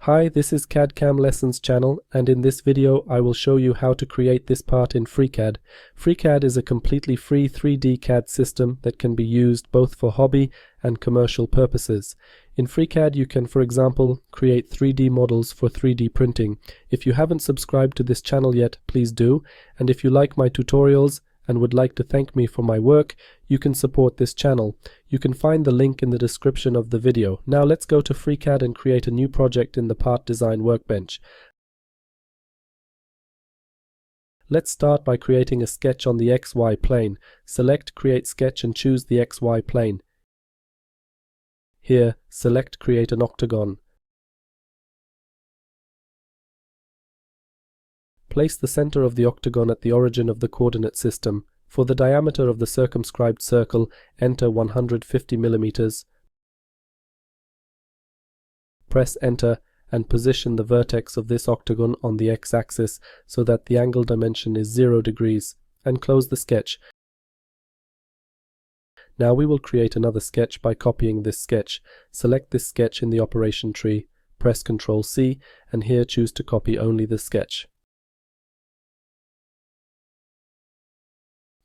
Hi, this is CAD/CAM Lessons channel, and in this video I will show you how to create this part in FreeCAD. FreeCAD is a completely free 3D CAD system that can be used both for hobby and commercial purposes. In FreeCAD you can, for example, create 3D models for 3D printing. If you haven't subscribed to this channel yet, please do, and if you like my tutorials and would like to thank me for my work, you can support this channel. You can find the link in the description of the video. Now let's go to FreeCAD and create a new project in the Part Design workbench. Let's start by creating a sketch on the XY plane. Select Create Sketch and choose the XY plane. Here, select Create an octagon. Place the center of the octagon at the origin of the coordinate system. For the diameter of the circumscribed circle, enter 150 mm. Press Enter and position the vertex of this octagon on the x-axis so that the angle dimension is 0 degrees, and close the sketch. Now we will create another sketch by copying this sketch. Select this sketch in the operation tree, press Ctrl C, and here choose to copy only the sketch.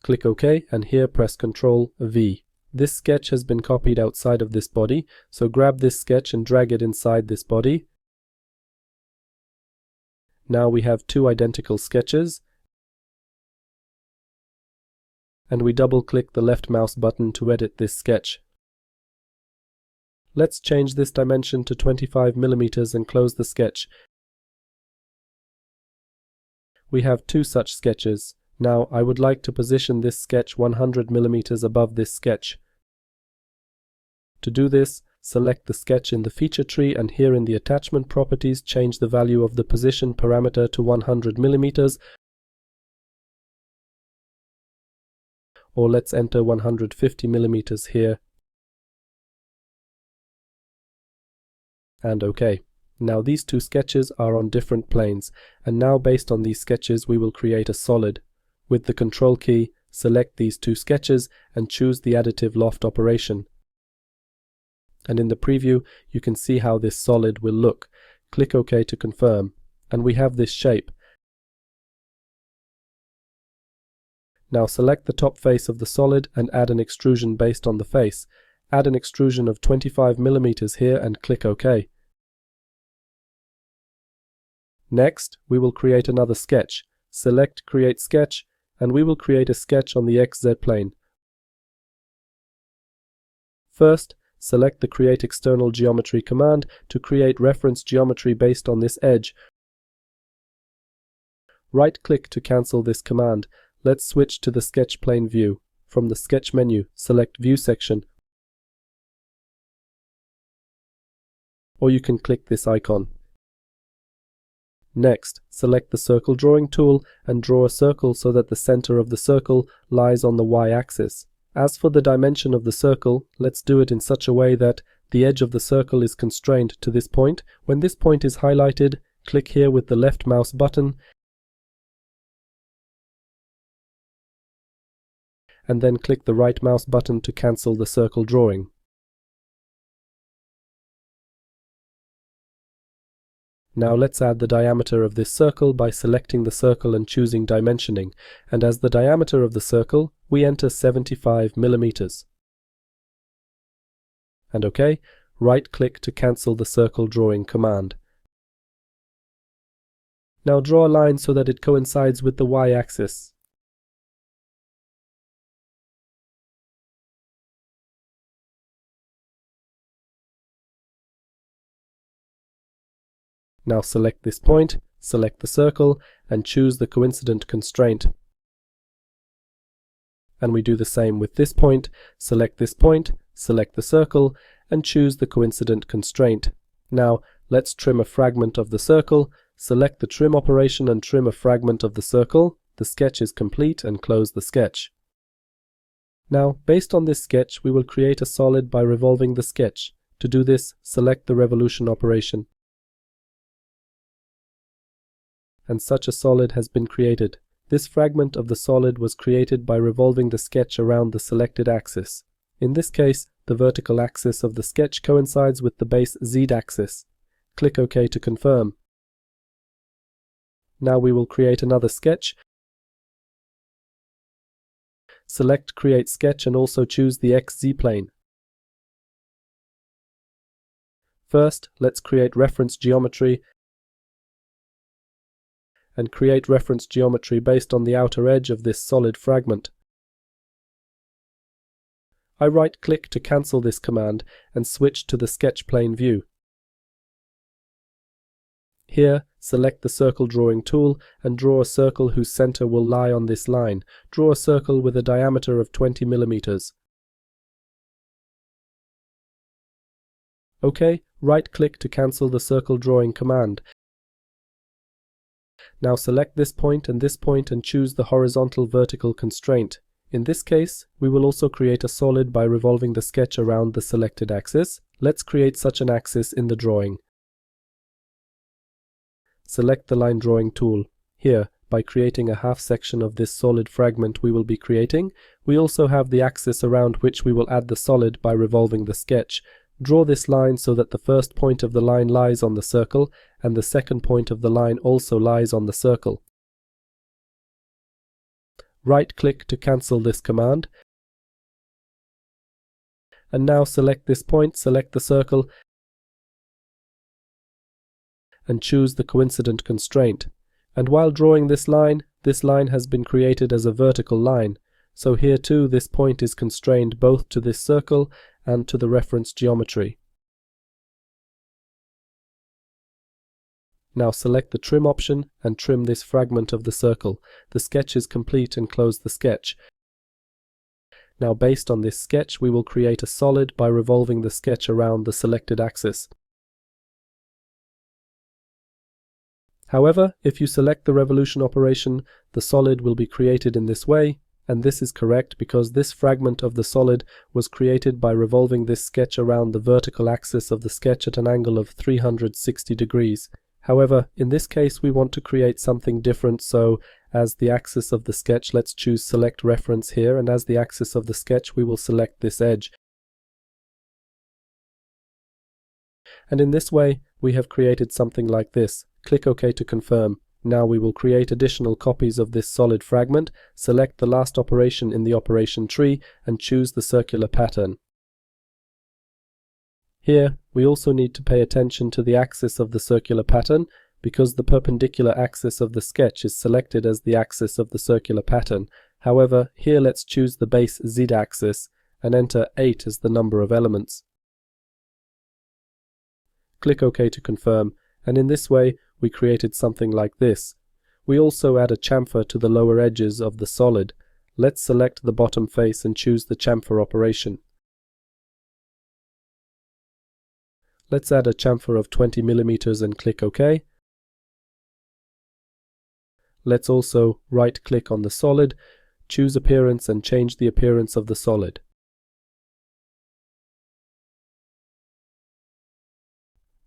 Click OK, and here press Ctrl V. This sketch has been copied outside of this body, so grab this sketch and drag it inside this body. Now we have two identical sketches, and we double-click the left mouse button to edit this sketch. Let's change this dimension to 25 mm and close the sketch. We have two such sketches. Now I would like to position this sketch 100 mm above this sketch. To do this, select the sketch in the feature tree, and here in the attachment properties change the value of the position parameter to 100 mm, or let's enter 150 mm here, and OK. Now these two sketches are on different planes, and now based on these sketches we will create a solid. With the Control key, select these two sketches and choose the additive loft operation. And in the preview, you can see how this solid will look. Click OK to confirm, and we have this shape. Now select the top face of the solid and add an extrusion based on the face. Add an extrusion of 25 mm here and click OK. Next, we will create another sketch. Select Create Sketch, and we will create a sketch on the XZ plane. First, select the Create External Geometry command to create reference geometry based on this edge. Right-click to cancel this command. Let's switch to the sketch plane view. From the sketch menu, select View section, or you can click this icon. Next, select the Circle Drawing tool and draw a circle so that the center of the circle lies on the y-axis. As for the dimension of the circle, let's do it in such a way that the edge of the circle is constrained to this point. When this point is highlighted, click here with the left mouse button, and then click the right mouse button to cancel the circle drawing. Now let's add the diameter of this circle by selecting the circle and choosing Dimensioning, and as the diameter of the circle, we enter 75 mm. And OK, right-click to cancel the circle drawing command. Now draw a line so that it coincides with the y-axis. Now select this point, select the circle, and choose the coincident constraint. And we do the same with this point. Select this point, select the circle, and choose the coincident constraint. Now let's trim a fragment of the circle. Select the trim operation and trim a fragment of the circle. The sketch is complete, and close the sketch. Now, based on this sketch, we will create a solid by revolving the sketch. To do this, select the revolution operation. And such a solid has been created. This fragment of the solid was created by revolving the sketch around the selected axis. In this case, the vertical axis of the sketch coincides with the base Z axis. Click OK to confirm. Now we will create another sketch. Select Create Sketch and also choose the XZ plane. First, let's create reference geometry and create reference geometry based on the outer edge of this solid fragment. I right-click to cancel this command and switch to the sketch plane view. Here, select the circle drawing tool and draw a circle whose center will lie on this line. Draw a circle with a diameter of 20 millimeters. OK, right-click to cancel the circle drawing command. Now select this point and choose the horizontal vertical constraint. In this case, we will also create a solid by revolving the sketch around the selected axis. Let's create such an axis in the drawing. Select the line drawing tool. Here, by creating a half section of this solid fragment we will be creating, we also have the axis around which we will add the solid by revolving the sketch. Draw this line so that the first point of the line lies on the circle and the second point of the line also lies on the circle. Right-click to cancel this command. And now select this point, select the circle, and choose the coincident constraint. And while drawing this line has been created as a vertical line. So here too, this point is constrained both to this circle and to the reference geometry. Now select the trim option and trim this fragment of the circle. The sketch is complete and close the sketch. Now based on this sketch, we will create a solid by revolving the sketch around the selected axis. However, if you select the revolution operation, the solid will be created in this way, and this is correct because this fragment of the solid was created by revolving this sketch around the vertical axis of the sketch at an angle of 360 degrees. However, in this case we want to create something different, so as the axis of the sketch, let's choose Select Reference here, and as the axis of the sketch we will select this edge. And in this way we have created something like this. Click OK to confirm. Now we will create additional copies of this solid fragment. Select the last operation in the operation tree and choose the circular pattern. Here, we also need to pay attention to the axis of the circular pattern because the perpendicular axis of the sketch is selected as the axis of the circular pattern. However, here let's choose the base z-axis and enter 8 as the number of elements. Click OK to confirm, and in this way we created something like this. We also add a chamfer to the lower edges of the solid. Let's select the bottom face and choose the chamfer operation. Let's add a chamfer of 20 millimeters and click OK. Let's also right-click on the solid, choose Appearance and change the appearance of the solid.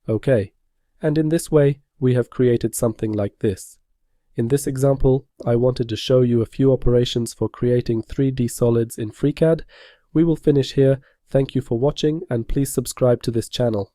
OK. And in this way, we have created something like this. In this example, I wanted to show you a few operations for creating 3D solids in FreeCAD. We will finish here. Thank you for watching and please subscribe to this channel.